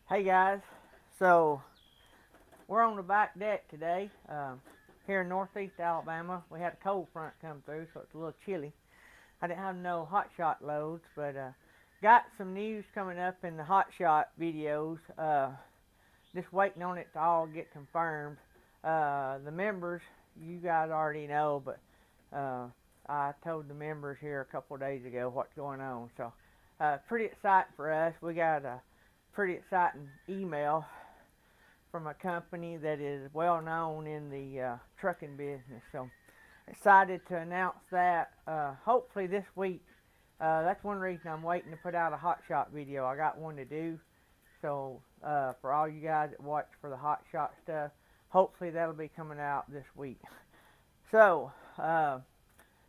Hey guys, so we're on the back deck today here in northeast Alabama. We had a cold front come through, so it's a little chilly. I didn't have no hot shot loads, but got some news coming up in the hot shot videos. Just waiting on it to all get confirmed. The members, you guys already know, but I told the members here a couple of days ago what's going on. So pretty exciting for us. We got a pretty exciting email from a company that is well known in the trucking business. So excited to announce that hopefully this week. That's one reason I'm waiting to put out a hot shot video. I got one to do. So for all you guys that watch for the hot shot stuff, hopefully that'll be coming out this week. So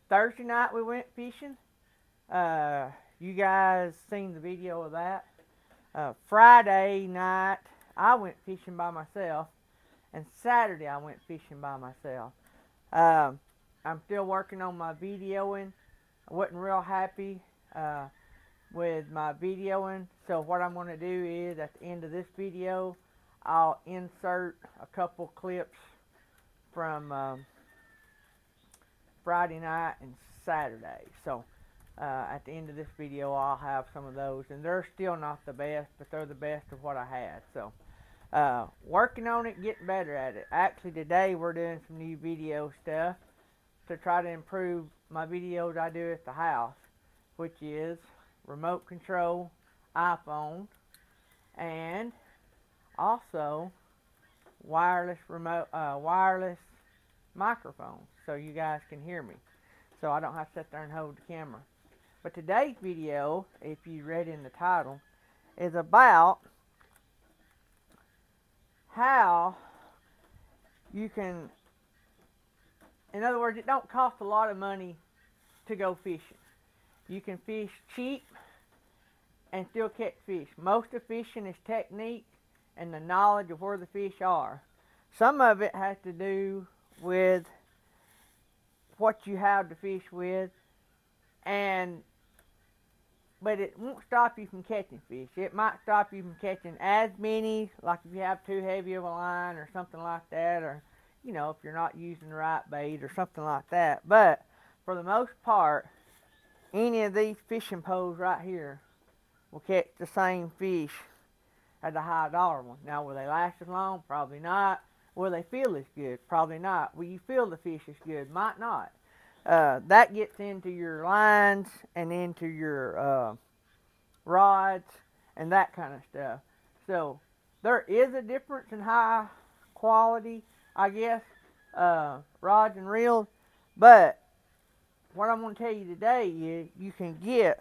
Thursday night we went fishing. You guys seen the video of that. Friday night I went fishing by myself, and Saturday I went fishing by myself. I'm still working on my videoing. I wasn't real happy with my videoing, so what I'm going to do is at the end of this video I'll insert a couple clips from Friday night and Saturday. So at the end of this video I'll have some of those, and they're still not the best, but they're the best of what I had. So working on it, getting better at it. Actually today we're doing some new video stuff to try to improve my videos I do at the house, which is remote control iPhone and also wireless microphone, so you guys can hear me, so I don't have to sit there and hold the camera. But today's video, if you read in the title, is about how you can, in other words, it don't cost a lot of money to go fishing. You can fish cheap and still catch fish. Most of fishing is technique and the knowledge of where the fish are. Some of it has to do with what you have to fish with, but it won't stop you from catching fish. It might stop you from catching as many, like if you have too heavy of a line or something like that, or you know, if you're not using the right bait or something like that. But for the most part, any of these fishing poles right here will catch the same fish as a high dollar one. Now, will they last as long? Probably not. Will they feel as good? Probably not. Will you feel the fish as good? Might not. That gets into your lines and into your rods and that kind of stuff. So there is a difference in high quality, I guess, rods and reels, but what I'm going to tell you today is you can get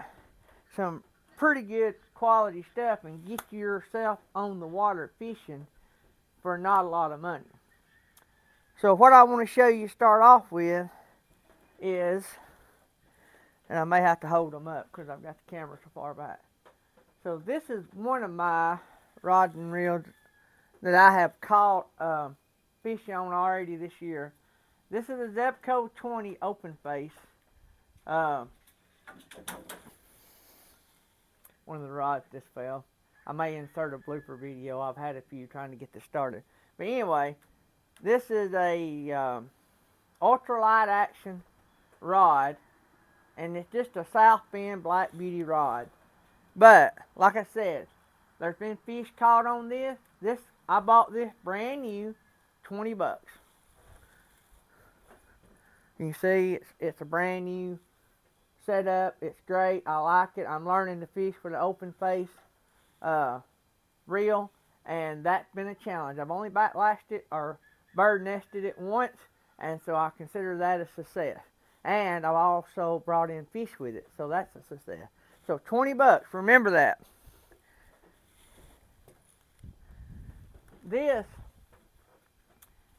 some pretty good quality stuff and get yourself on the water fishing for not a lot of money. So what I want to show you to start off with is, and I may have to hold them up because I've got the camera so far back. So this is one of my rods and reels that I have caught fishing on already this year. This is a Zebco 20 open face. One of the rods just fell. I may insert a blooper video. I've had a few trying to get this started. But anyway, this is a ultralight action rod, and it's just a South Bend Black Beauty rod. But like I said, there's been fish caught on this. I bought this brand new, 20 bucks. You can see it's a brand new setup. It's great. I like it. I'm learning to fish with an open face reel, and that's been a challenge. I've only backlashed it or bird nested it once, and so I consider that a success. And I've also brought in fish with it, so that's a success. So 20 bucks, remember that. This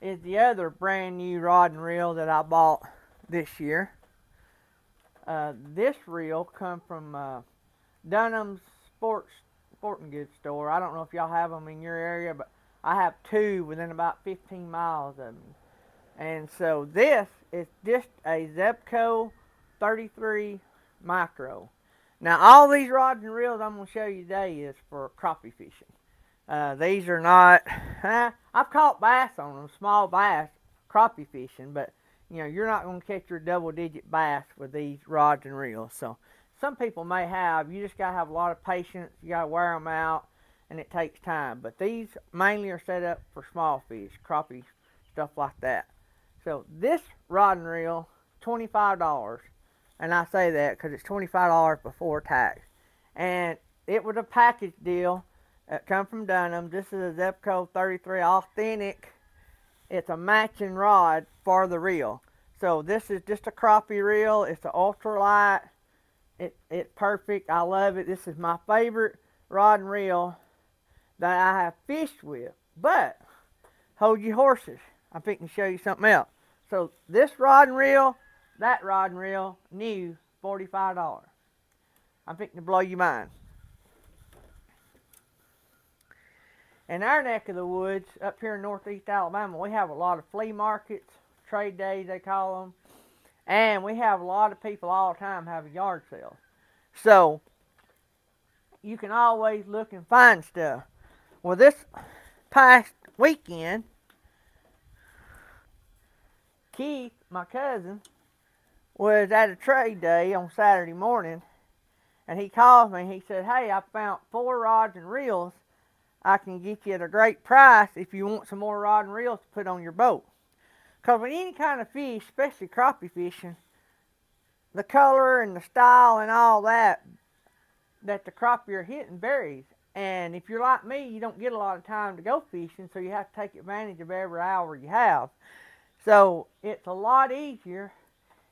is the other brand new rod and reel that I bought this year. This reel come from Dunham's sporting goods store. I don't know if y'all have them in your area, but I have two within about 15 miles of them. And so this is just a Zebco 33 micro. Now all these rods and reels I'm going to show you today is for crappie fishing. These are not, I've caught bass on them, small bass, crappie fishing, but you know, you're not going to catch your double-digit bass with these rods and reels. So some people may have, you just got to have a lot of patience, you got to wear them out, and it takes time. But these mainly are set up for small fish, crappie, stuff like that. So this rod and reel, $25. And I say that because it's $25 before tax. And it was a package deal that come from Dunham. This is a Zebco 33 Authentic. It's a matching rod for the reel. So this is just a crappie reel. It's an ultralight. It's perfect. I love it. This is my favorite rod and reel that I have fished with. But hold your horses. I'm fixing to show you something else. So this rod and reel, that rod and reel, new, $45. I'm fixing to blow your mind. In our neck of the woods, up here in northeast Alabama, we have a lot of flea markets, trade days they call them, and we have a lot of people all the time having yard sales. So you can always look and find stuff. Well, this past weekend, Keith, my cousin, was at a trade day on Saturday morning, and he called me. He said, "Hey, I found 4 rods and reels. I can get you at a great price if you want some more rod and reels to put on your boat." Because with any kind of fish, especially crappie fishing, the color and the style and all that the crappie are hitting varies. And if you're like me, you don't get a lot of time to go fishing, so you have to take advantage of every hour you have. So it's a lot easier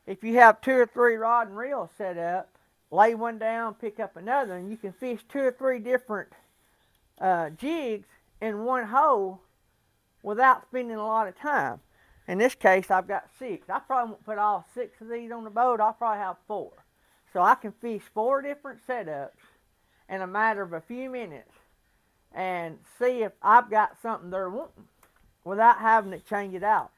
if you have 2 or 3 rod and reels set up, lay one down, pick up another, and you can fish 2 or 3 different jigs in one hole without spending a lot of time. In this case, I've got 6. I probably won't put all 6 of these on the boat. I'll probably have 4. So I can fish 4 different setups in a matter of a few minutes and see if I've got something they're wanting without having to change it out.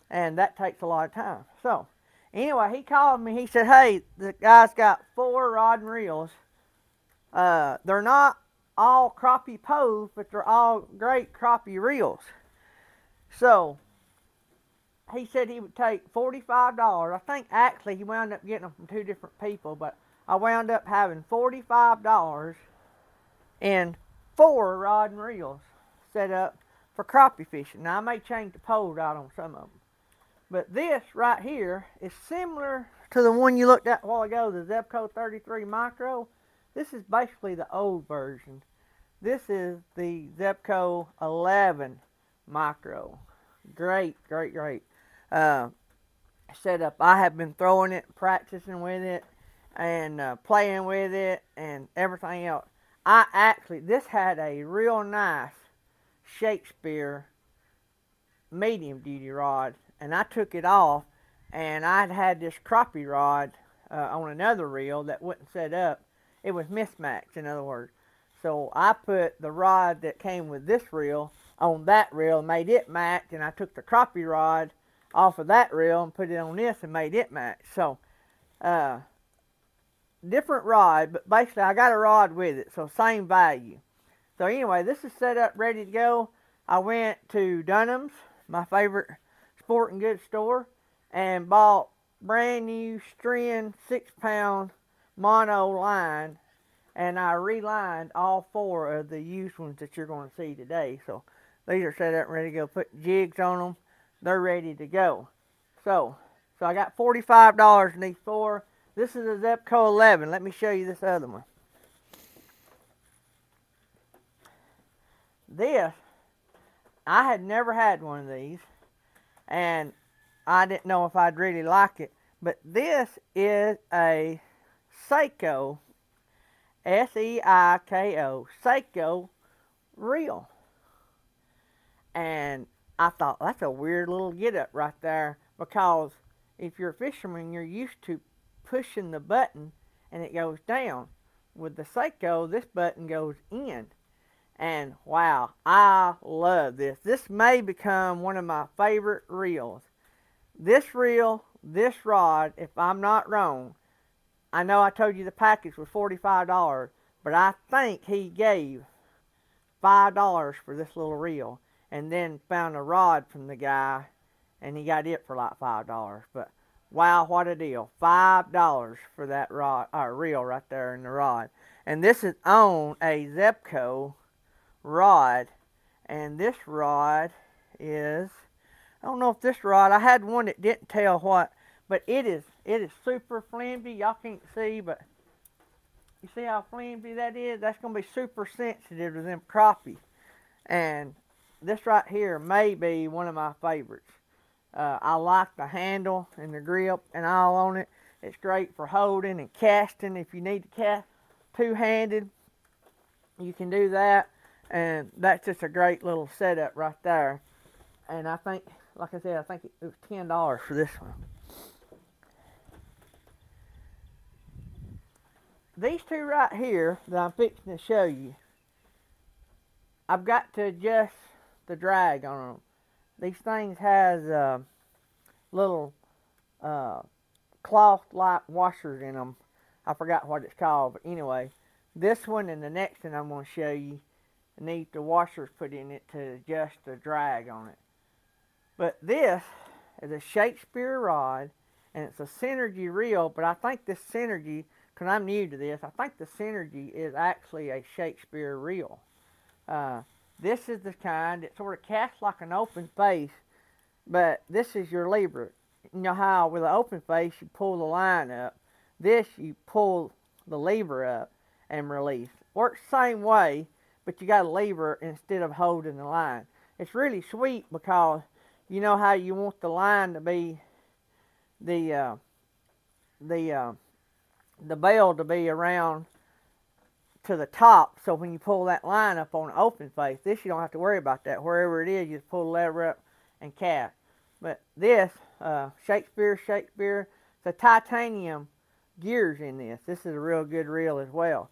And that takes a lot of time. So anyway, he called me. He said, "Hey, the guy's got 4 rod and reels. They're not all crappie pose, but they're all great crappie reels." So he said he would take $45. I think actually he wound up getting them from 2 different people, but I wound up having $45 and 4 rod and reels set up for crappie fishing. Now I may change the poles out on some of them. But this right here is similar to the one you looked at a while ago, the Zebco 33 Micro. This is basically the old version. This is the Zebco 11 Micro. Great, great, great setup. I have been throwing it, practicing with it, and playing with it, and everything else. This had a real nice Shakespeare medium duty rod, and I took it off, and I'd had this crappie rod on another reel that wouldn't set up. It was mismatched, in other words. So I put the rod that came with this reel on that reel, made it match, and I took the crappie rod off of that reel and put it on this and made it match. So different rod, but basically I got a rod with it, so same value. So anyway, this is set up, ready to go. I went to Dunham's, my favorite sporting goods store, and bought brand new string 6-pound mono line, and I relined all 4 of the used ones that you're going to see today. So these are set up, ready to go. Put jigs on them. They're ready to go. So I got $45 in these 4. This is a Zebco 11. Let me show you this other one. This, I had never had one of these, and I didn't know if I'd really like it. But this is a Seiko, S-E-I-K-O, Seiko reel. And I thought, that's a weird little get-up right there, because if you're a fisherman, you're used to pushing the button and it goes down. With the Seiko, this button goes in. And wow, I love this. This may become one of my favorite reels. This reel, this rod, if I'm not wrong, I know I told you the package was $45, but I think he gave $5 for this little reel, and then found a rod from the guy, and he got it for like $5. But wow, what a deal! $5 for that rod or reel right there in the rod. And this is on a Zebco rod, and this rod is, I don't know if this rod, I had one that didn't tell what, but it is super flimsy. Y'all can't see, but you see how flimsy that is? That's going to be super sensitive to them crappie. And this right here may be one of my favorites. I like the handle and the grip and all on it. It's great for holding and casting. If you need to cast two-handed, you can do that. And that's just a great little setup right there. And I think, like I said, I think it was $10 for this one. These two right here that I'm fixing to show you, I've got to adjust the drag on them. These things has little cloth-like washers in them. I forgot what it's called, but anyway, this one and the next one I'm going to show you need the washers put in it to adjust the drag on it. But this is a Shakespeare rod, and it's a Synergy reel, but I think this Synergy, because I'm new to this, I think the Synergy is actually a Shakespeare reel. This is the kind that sort of casts like an open face, but this is your lever. You know how with an open face you pull the line up. This you pull the lever up and release. Works the same way, but you got a lever instead of holding the line. It's really sweet because you know how you want the line to be, the bell to be around to the top, so when you pull that line up on an open face, this you don't have to worry about that. Wherever it is, you just pull the lever up and cast. But this, Shakespeare, it's a titanium gears in this. This is a real good reel as well.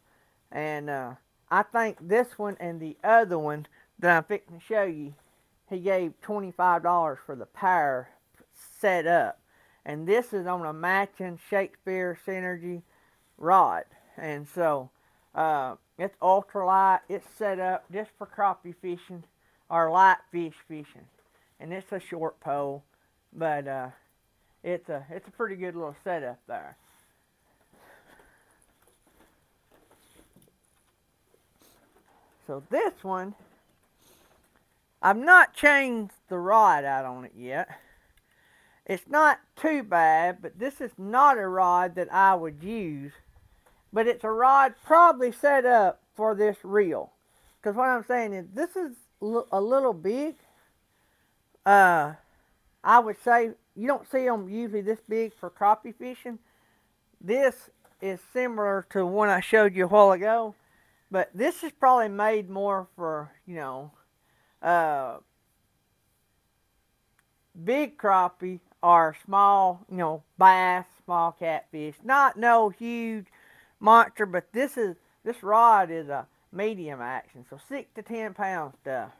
And I think this one and the other one that I'm fixing to show you, he gave $25 for the power set up. And this is on a matching Shakespeare Synergy rod. And so, it's ultralight. It's set up just for crappie fishing or light fish fishing. And it's a short pole, but it's a pretty good little setup there. So this one, I've not changed the rod out on it yet. It's not too bad, but this is not a rod that I would use. But it's a rod probably set up for this reel. Because what I'm saying is, this is a little big. I would say, you don't see them usually this big for crappie fishing. This is similar to one I showed you a while ago. But this is probably made more for, you know, big crappie or small, you know, bass, small catfish. Not no huge monster, but this rod is a medium action, so 6 to 10 pound stuff.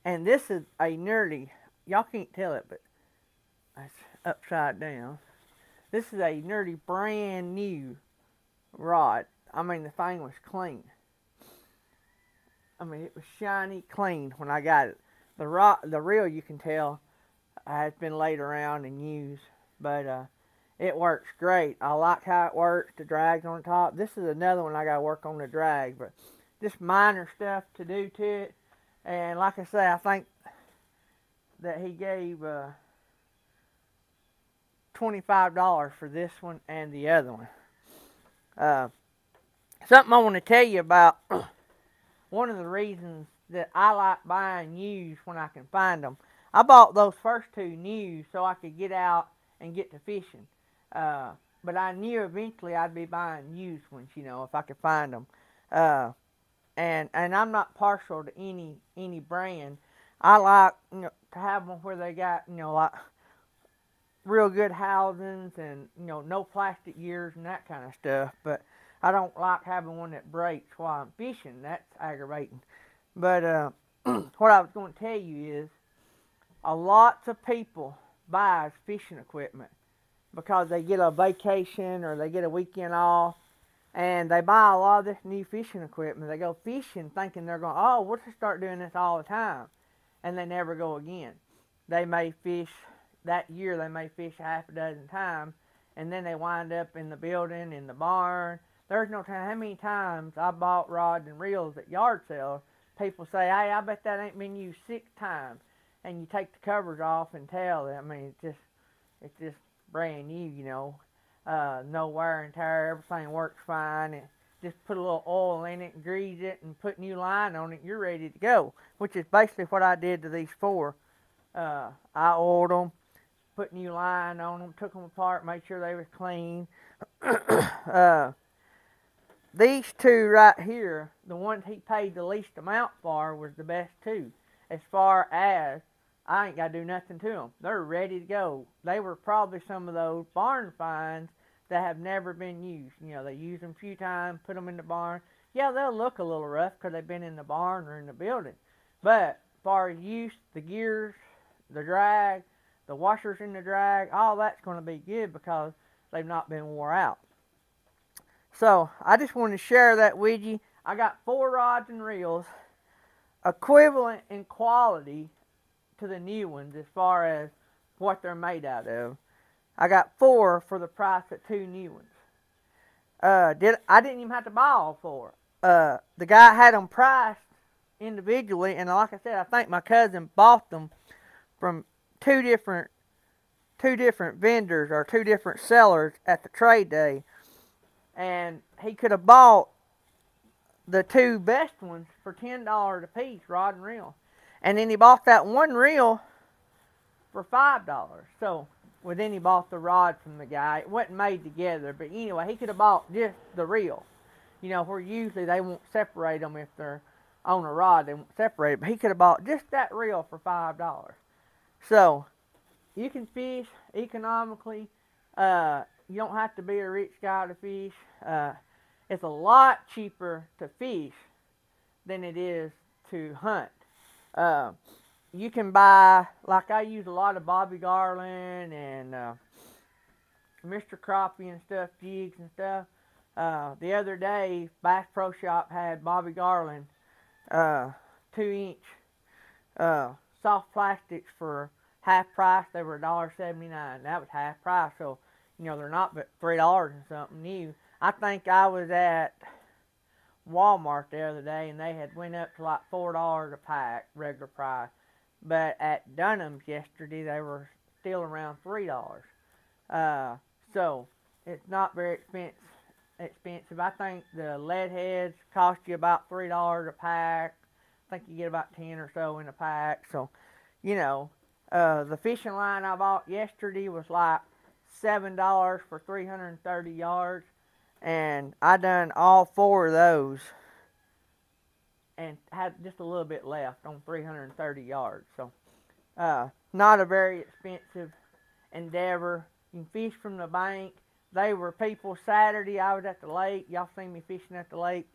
And this is a nearly, y'all can't tell it, but it's upside down. This is a nearly brand new rod. I mean, the thing was clean. I mean, it was shiny clean when I got it. The reel, you can tell, has been laid around and used, but it works great. I like how it works. The drag's on top. This is another one I got to work on the drag, but just minor stuff to do to it. And like I say, I think that he gave $25 for this one and the other one. Something I want to tell you about, one of the reasons that I like buying used when I can find them. I bought those first two new so I could get out and get to fishing. But I knew eventually I'd be buying used ones, you know, if I could find them. And I'm not partial to any brand. I like, you know, to have them where they got, you know, like real good housings and, you know, no plastic gears and that kind of stuff. But I don't like having one that breaks while I'm fishing. That's aggravating. But what I was going to tell you is, a lots of people buy fishing equipment because they get a vacation or they get a weekend off, And they buy a lot of this new fishing equipment. They go fishing thinking they're going, oh, we'll just start doing this all the time. And they never go again. They may fish, that year they may fish half a dozen times, and then they wind up in the building, in the barn. There's no time. How many times I bought rods and reels at yard sales, people say, hey, I bet that ain't been used 6 times. And you take the covers off and tell them, I mean, it's just brand new, you know. No wear and tear, everything works fine. And just put a little oil in it and grease it and put new line on it, you're ready to go. Which is basically what I did to these 4. I oiled them, put new line on them, took them apart, made sure they was clean. These 2 right here, the ones he paid the least amount for, was the best 2. As far as I ain't got to do nothing to them. They're ready to go. They were probably some of those barn finds that have never been used. You know, they use them a few times, put them in the barn. Yeah, they'll look a little rough because they've been in the barn or in the building. But as far as use, the gears, the drag, the washers in the drag, all that's going to be good because they've not been wore out. So, I just wanted to share that with you. I got 4 rods and reels, equivalent in quality to the new ones as far as what they're made out of. I got 4 for the price of 2 new ones. I didn't even have to buy all 4. The guy had them priced individually, and like I said, I think my cousin bought them from two different vendors or 2 different sellers at the trade day, and he could have bought the 2 best ones for $10 a piece, rod and reel. And then he bought that one reel for $5. So, well, then he bought the rod from the guy. It wasn't made together, but anyway, he could have bought just the reel. You know, where usually they won't separate them if they're on a rod, they won't separate it. But he could have bought just that reel for $5. So, you can fish economically. You don't have to be a rich guy to fish. It's a lot cheaper to fish than it is to hunt. You can buy, like I use a lot of Bobby Garland and Mr. Crappie and stuff, jigs and stuff. The other day, Bass Pro Shop had Bobby Garland 2-inch soft plastics for half price. They were $1.79. That was half price, so you know they're not but $3 and something new. I think I was at Walmart the other day, and they had went up to like $4 a pack, regular price. But at Dunham's yesterday, they were still around $3. So it's not very expensive. I think the lead heads cost you about $3 a pack. I think you get about 10 or so in a pack. So, you know, the fishing line I bought yesterday was like $7 for 330 yards. And I done all 4 of those and had just a little bit left on 330 yards. So, not a very expensive endeavor. You can fish from the bank. They were people Saturday. I was at the lake. Y'all seen me fishing at the lake.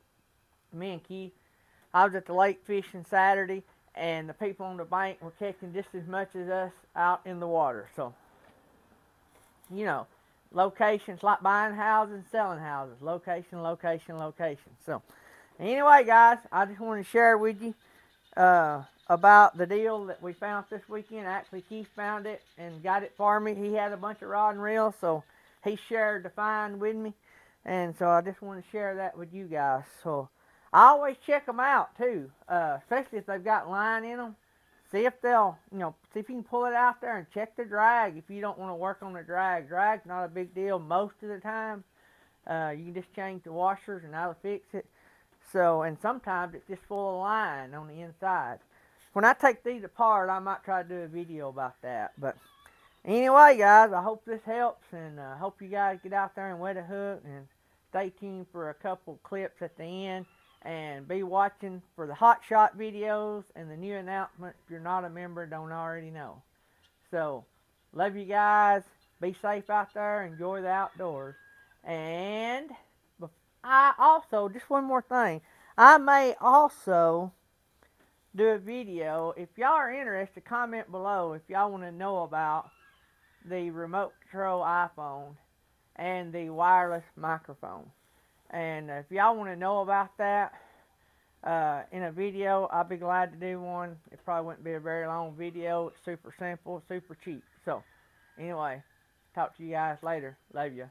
Me and Keith. I was at the lake fishing Saturday, and the people on the bank were catching just as much as us out in the water. So, you know, locations like buying houses, selling houses. Location, location, location. So, anyway, guys, I just want to share with you about the deal that we found this weekend. Actually, Keith found it and got it for me. He had a bunch of rod and reels, so he shared the find with me. And so I just want to share that with you guys. So I always check them out, too, especially if they've got line in them. See if they'll, you know, see if you can pull it out there and check the drag if you don't want to work on the drag. Drag's not a big deal most of the time. You can just change the washers and that'll fix it. So, and sometimes it's just full of line on the inside. When I take these apart, I might try to do a video about that. But anyway, guys, I hope this helps, and I hope you guys get out there and wet a hook, and stay tuned for a couple clips at the end, and be watching for the hot shot videos and the new announcement if you're not a member, don't already know. So, love you guys. Be safe out there. Enjoy the outdoors. And I also, just one more thing, I may also do a video. If y'all are interested, comment below if y'all want to know about the remote control iPhone and the wireless microphone. And if y'all want to know about that in a video, I'll be glad to do one. It probably wouldn't be a very long video. It's super simple, super cheap. So, anyway, talk to you guys later. Love you.